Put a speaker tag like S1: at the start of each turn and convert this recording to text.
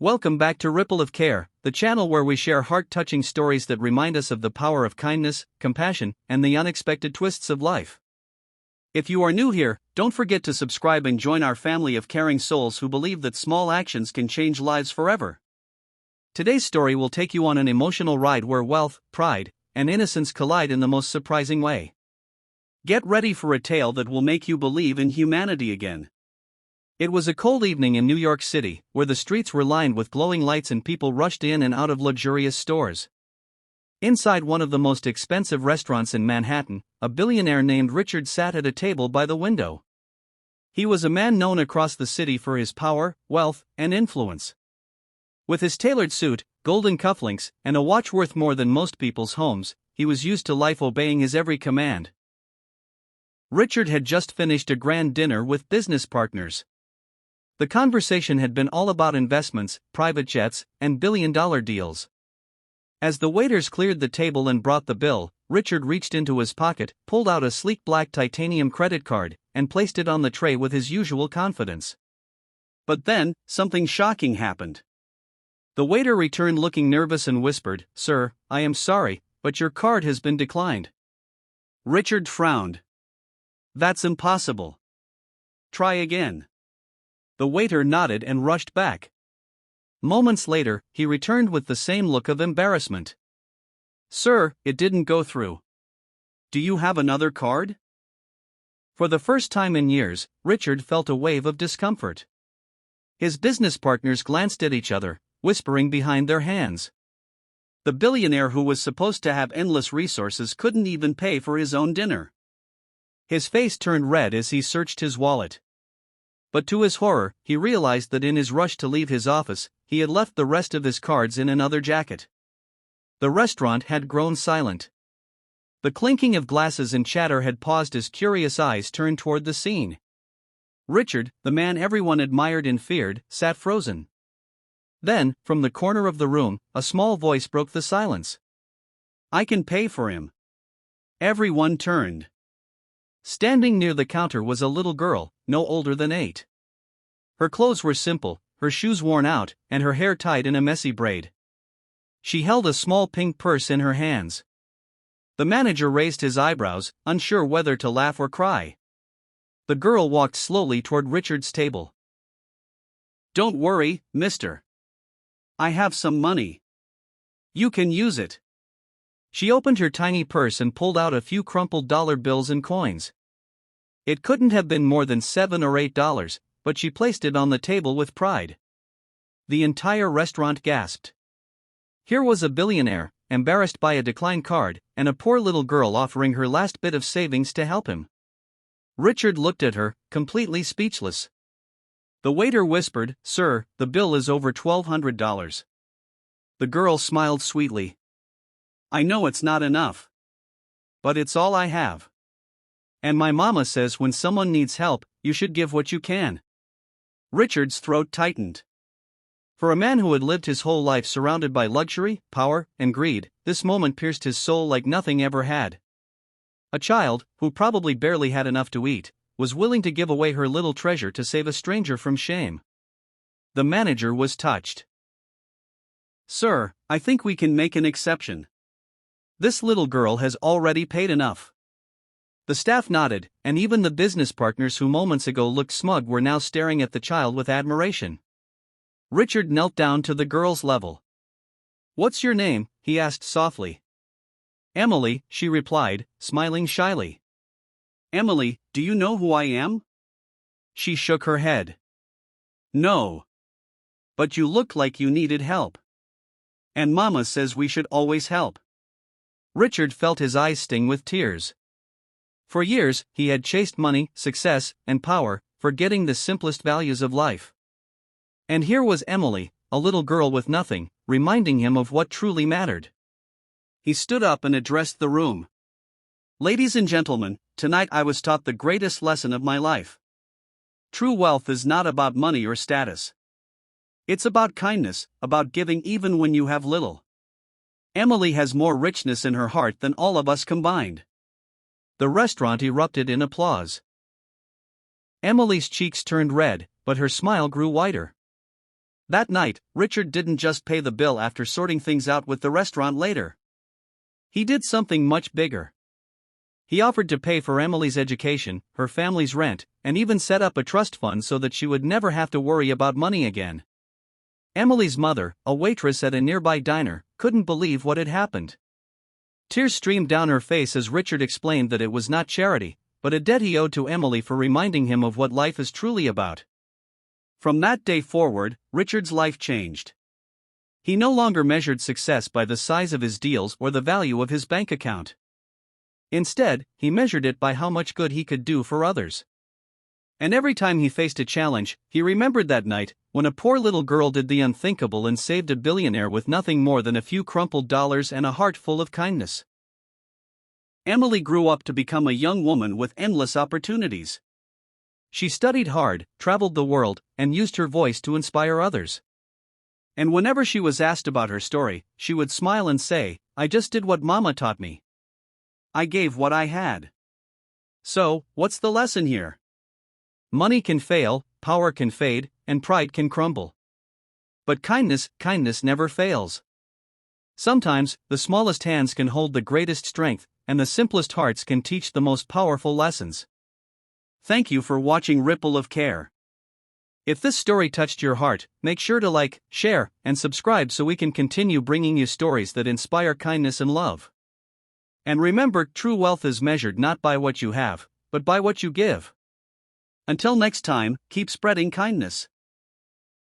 S1: Welcome back to Ripple of Care, the channel where we share heart-touching stories that remind us of the power of kindness, compassion, and the unexpected twists of life. If you are new here, don't forget to subscribe and join our family of caring souls who believe that small actions can change lives forever. Today's story will take you on an emotional ride where wealth, pride, and innocence collide in the most surprising way. Get ready for a tale that will make you believe in humanity again. It was a cold evening in New York City, where the streets were lined with glowing lights and people rushed in and out of luxurious stores. Inside one of the most expensive restaurants in Manhattan, a billionaire named Richard sat at a table by the window. He was a man known across the city for his power, wealth, and influence. With his tailored suit, golden cufflinks, and a watch worth more than most people's homes, he was used to life obeying his every command. Richard had just finished a grand dinner with business partners. The conversation had been all about investments, private jets, and billion-dollar deals. As the waiters cleared the table and brought the bill, Richard reached into his pocket, pulled out a sleek black titanium credit card, and placed it on the tray with his usual confidence. But then, something shocking happened. The waiter returned looking nervous and whispered, "Sir, I am sorry, but your card has been declined." Richard frowned. "That's impossible. Try again." The waiter nodded and rushed back. Moments later, he returned with the same look of embarrassment. "Sir, it didn't go through. Do you have another card?" For the first time in years, Richard felt a wave of discomfort. His business partners glanced at each other, whispering behind their hands. The billionaire who was supposed to have endless resources couldn't even pay for his own dinner. His face turned red as he searched his wallet. But to his horror, he realized that in his rush to leave his office, he had left the rest of his cards in another jacket. The restaurant had grown silent. The clinking of glasses and chatter had paused as curious eyes turned toward the scene. Richard, the man everyone admired and feared, sat frozen. Then, from the corner of the room, a small voice broke the silence. "I can pay for him." Everyone turned. Standing near the counter was a little girl, no older than 8. Her clothes were simple, her shoes worn out, and her hair tied in a messy braid. She held a small pink purse in her hands. The manager raised his eyebrows, unsure whether to laugh or cry. The girl walked slowly toward Richard's table. "Don't worry, mister. I have some money. You can use it." She opened her tiny purse and pulled out a few crumpled dollar bills and coins. It couldn't have been more than $7 or $8, but she placed it on the table with pride. The entire restaurant gasped. Here was a billionaire, embarrassed by a declined card, and a poor little girl offering her last bit of savings to help him. Richard looked at her, completely speechless. The waiter whispered, "Sir, the bill is over $1,200. The girl smiled sweetly. "I know it's not enough. But it's all I have. And my mama says when someone needs help, you should give what you can." Richard's throat tightened. For a man who had lived his whole life surrounded by luxury, power, and greed, this moment pierced his soul like nothing ever had. A child, who probably barely had enough to eat, was willing to give away her little treasure to save a stranger from shame. The manager was touched. "Sir, I think we can make an exception. This little girl has already paid enough." The staff nodded, and even the business partners who moments ago looked smug were now staring at the child with admiration. Richard knelt down to the girl's level. "What's your name?" he asked softly. "Emily," she replied, smiling shyly. "Emily, do you know who I am?" She shook her head. "No. But you looked like you needed help. And Mama says we should always help." Richard felt his eyes sting with tears. For years, he had chased money, success, and power, forgetting the simplest values of life. And here was Emily, a little girl with nothing, reminding him of what truly mattered. He stood up and addressed the room. "Ladies and gentlemen, tonight I was taught the greatest lesson of my life. True wealth is not about money or status. It's about kindness, about giving even when you have little. Emily has more richness in her heart than all of us combined." The restaurant erupted in applause. Emily's cheeks turned red, but her smile grew wider. That night, Richard didn't just pay the bill after sorting things out with the restaurant later. He did something much bigger. He offered to pay for Emily's education, her family's rent, and even set up a trust fund so that she would never have to worry about money again. Emily's mother, a waitress at a nearby diner, couldn't believe what had happened. Tears streamed down her face as Richard explained that it was not charity, but a debt he owed to Emily for reminding him of what life is truly about. From that day forward, Richard's life changed. He no longer measured success by the size of his deals or the value of his bank account. Instead, he measured it by how much good he could do for others. And every time he faced a challenge, he remembered that night, when a poor little girl did the unthinkable and saved a billionaire with nothing more than a few crumpled dollars and a heart full of kindness. Emily grew up to become a young woman with endless opportunities. She studied hard, traveled the world, and used her voice to inspire others. And whenever she was asked about her story, she would smile and say, "I just did what Mama taught me. I gave what I had." So, what's the lesson here? Money can fail, power can fade, and pride can crumble. But kindness never fails. Sometimes, the smallest hands can hold the greatest strength, and the simplest hearts can teach the most powerful lessons. Thank you for watching Ripple of Care. If this story touched your heart, make sure to like, share, and subscribe so we can continue bringing you stories that inspire kindness and love. And remember, true wealth is measured not by what you have, but by what you give. Until next time, keep spreading kindness.